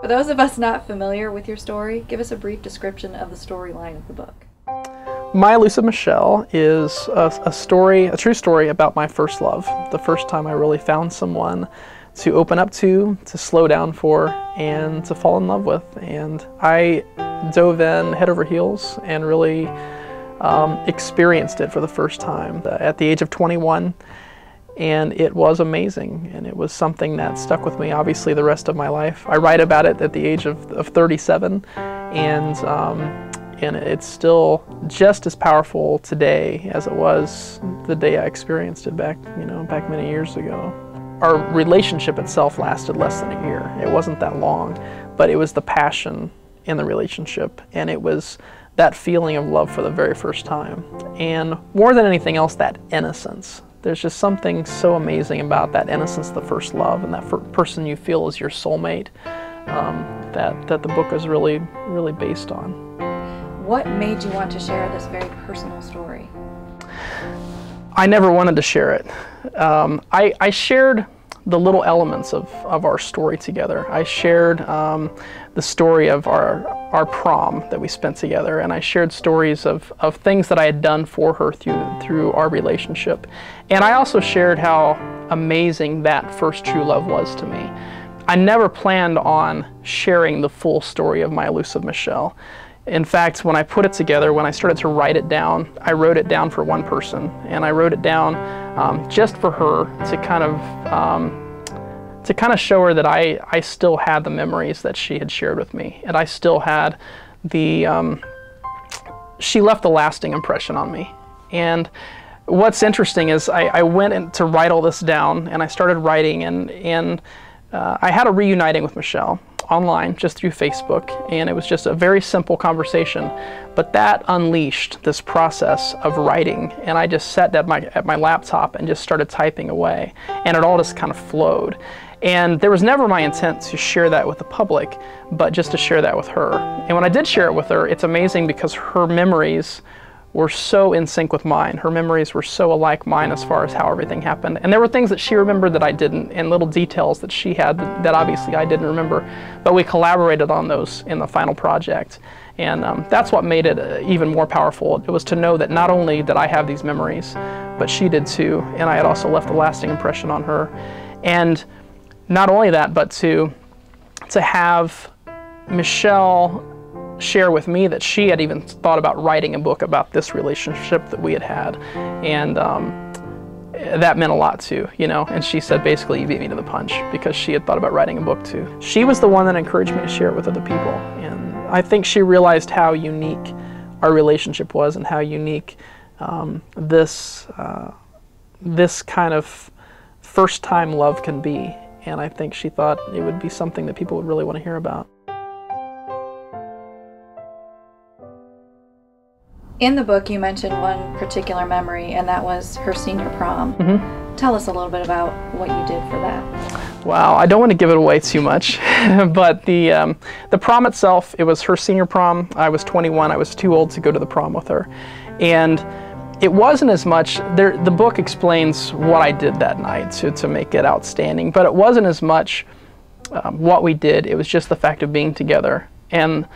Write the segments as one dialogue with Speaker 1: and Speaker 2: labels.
Speaker 1: For those of us not familiar with your story, give us a brief description of the storyline of the book.
Speaker 2: My Elusive Mychele is a true story about my first love. The first time I really found someone to open up to slow down for, and to fall in love with. And I dove in head over heels and really experienced it for the first time at the age of 21. And it was amazing, and it was something that stuck with me obviously the rest of my life. I write about it at the age of 37, and it's still just as powerful today as it was the day I experienced it back many years ago. Our relationship itself lasted less than a year. It wasn't that long, but it was the passion in the relationship, and it was that feeling of love for the very first time. And more than anything else, that innocence. There's just something so amazing about that innocence, the first love, and that person you feel is your soulmate, that the book is really, really based on.
Speaker 1: What made you want to share this very personal story?
Speaker 2: I never wanted to share it. I shared the little elements of our story together. I shared the story of our prom that we spent together, and I shared stories of things that I had done for her through our relationship. And I also shared how amazing that first true love was to me. I never planned on sharing the full story of my Elusive Mychele. In fact, when I put it together, when I started to write it down, I wrote it down for one person, and I wrote it down just for her to kind of show her that I still had the memories that she had shared with me, and I still had she left a lasting impression on me. And what's interesting is I went in to write all this down, and I started writing, and I had a reuniting with Mychele online just through Facebook, and it was just a very simple conversation, but that unleashed this process of writing, and I just sat at my laptop and just started typing away, and it all just kind of flowed. And there was never my intent to share that with the public, but just to share that with her. And when I did share it with her, it's amazing because her memories were so in sync with mine. Her memories were so alike mine as far as how everything happened. And there were things that she remembered that I didn't, and little details that she had that obviously I didn't remember, but we collaborated on those in the final project. And that's what made it even more powerful. It was to know that not only did I have these memories, but she did too, and I had also left a lasting impression on her. And not only that, but to have Mychele share with me that she had even thought about writing a book about this relationship that we had. And that meant a lot too, and she said basically you beat me to the punch, because she had thought about writing a book too. She was the one that encouraged me to share it with other people, and I think she realized how unique our relationship was and how unique this kind of first time love can be. And I think she thought it would be something that people would really want to hear about.
Speaker 1: In the book, you mentioned one particular memory, and that was her senior prom. Mm-hmm. Tell us a little bit about what you did for that.
Speaker 2: Wow, I don't want to give it away too much, but the prom itself, it was her senior prom. I was 21. I was too old to go to the prom with her. And it wasn't as much, the book explains what I did that night to make it outstanding, but it wasn't as much what we did. It was just the fact of being together. And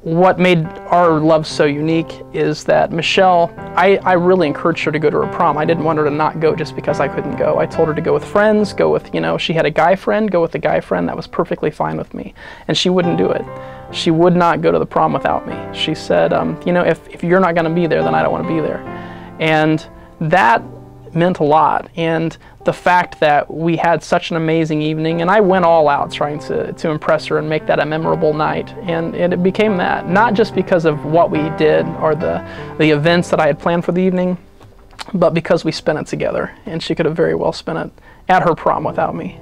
Speaker 2: what made our love so unique is that Mychele, I really encouraged her to go to her prom. I didn't want her to not go just because I couldn't go. I told her to go with friends, go with, she had a guy friend, go with a guy friend. That was perfectly fine with me. And she wouldn't do it. She would not go to the prom without me. She said, if you're not going to be there, then I don't want to be there. And that meant a lot. And the fact that we had such an amazing evening, and I went all out trying to impress her and make that a memorable night, and it became that, not just because of what we did or the events that I had planned for the evening, but because we spent it together, and she could have very well spent it at her prom without me.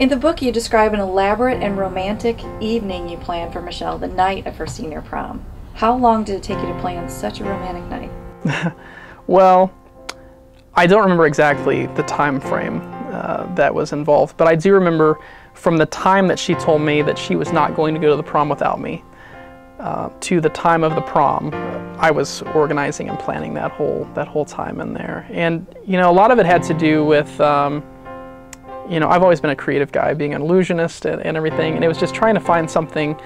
Speaker 1: In the book, you describe an elaborate and romantic evening you planned for Mychele the night of her senior prom. How long did it take you to plan such a romantic night?
Speaker 2: Well, I don't remember exactly the time frame that was involved, but I do remember from the time that she told me that she was not going to go to the prom without me to the time of the prom, I was organizing and planning that whole time in there. And a lot of it had to do with you know, I've always been a creative guy, being an illusionist and everything, and it was just trying to find something,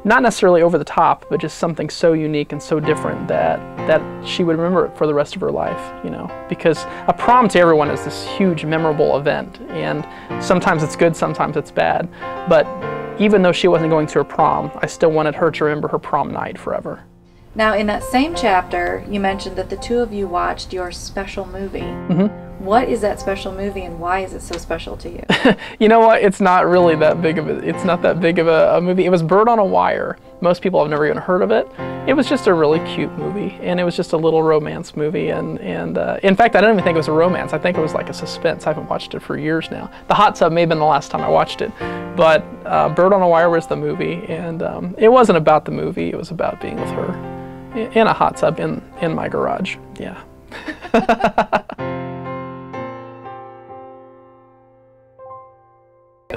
Speaker 2: not necessarily over the top, but just something so unique and so different that she would remember it for the rest of her life, you know, because a prom to everyone is this huge, memorable event, and sometimes it's good, sometimes it's bad, but even though she wasn't going to her prom, I still wanted her to remember her prom night forever.
Speaker 1: Now, in that same chapter, you mentioned that the two of you watched your special movie. What is that special movie, and why is it so special to you?
Speaker 2: You know what? It's not really that big of a movie. It was Bird on a Wire. Most people have never even heard of it. It was just a really cute movie, and it was just a little romance movie. And in fact, I don't even think it was a romance. I think it was like a suspense. I haven't watched it for years now. The Hot Tub may have been the last time I watched it, but Bird on a Wire was the movie, and it wasn't about the movie. It was about being with her in a hot tub in my garage. Yeah.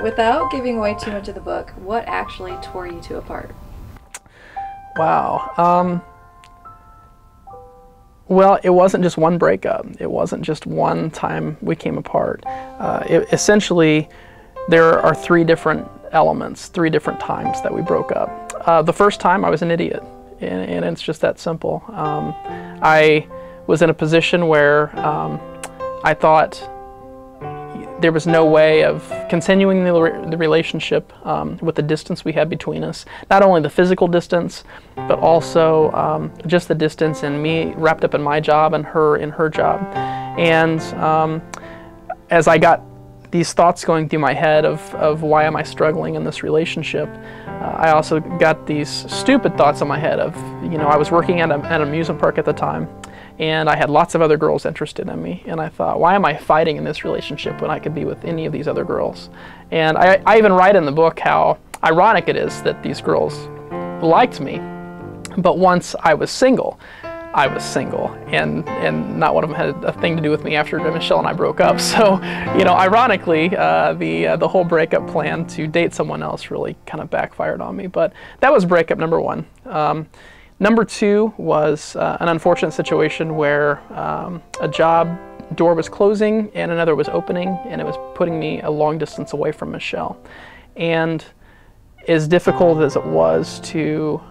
Speaker 1: Without giving away too much of the book, what actually tore you two apart?
Speaker 2: Wow. Well, it wasn't just one breakup. It wasn't just one time we came apart. Essentially, there are three different elements, three different times that we broke up. The first time, I was an idiot, and it's just that simple. I was in a position where I thought there was no way of continuing the relationship with the distance we had between us. Not only the physical distance, but also just the distance and me wrapped up in my job and her in her job. And as I got these thoughts going through my head of why am I struggling in this relationship, I also got these stupid thoughts in my head of, you know, I was working at an amusement park at the time, and I had lots of other girls interested in me, and I thought, why am I fighting in this relationship when I could be with any of these other girls? And I even write in the book how ironic it is that these girls liked me, but once I was single, and not one of them had a thing to do with me after Michelle and I broke up. So, you know, ironically, the whole breakup plan to date someone else really kind of backfired on me. But that was breakup number one. Number two was an unfortunate situation where a job door was closing and another was opening, and it was putting me a long distance away from Michelle. And as difficult as it was to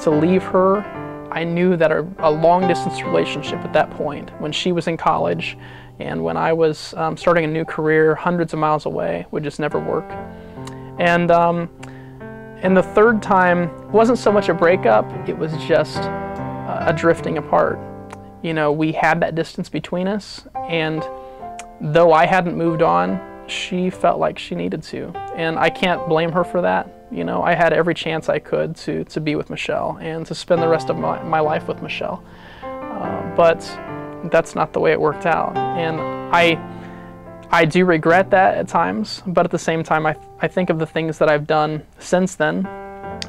Speaker 2: leave her, I knew that a long distance relationship at that point, when she was in college and when I was starting a new career hundreds of miles away, would just never work. And the third time wasn't so much a breakup, it was just a drifting apart. You know, we had that distance between us, and though I hadn't moved on, she felt like she needed to. And I can't blame her for that. You know, I had every chance I could to be with Michelle and to spend the rest of my life with Michelle. But that's not the way it worked out. And I do regret that at times, but at the same time, I think of the things that I've done since then.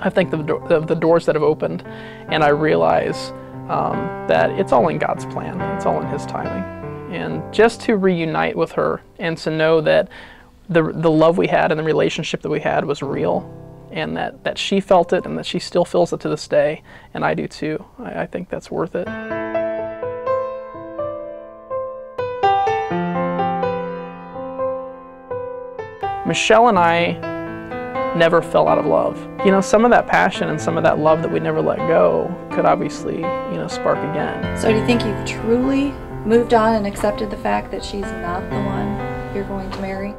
Speaker 2: I think of the doors that have opened, and I realize that it's all in God's plan. It's all in His timing. And just to reunite with her and to know that the love we had and the relationship that we had was real, and that she felt it and that she still feels it to this day, and I do too. I think that's worth it. Michelle and I never fell out of love. You know, some of that passion and some of that love that we never let go could obviously, you know, spark again.
Speaker 1: So do you think you've truly moved on and accepted the fact that she's not the one you're going to marry?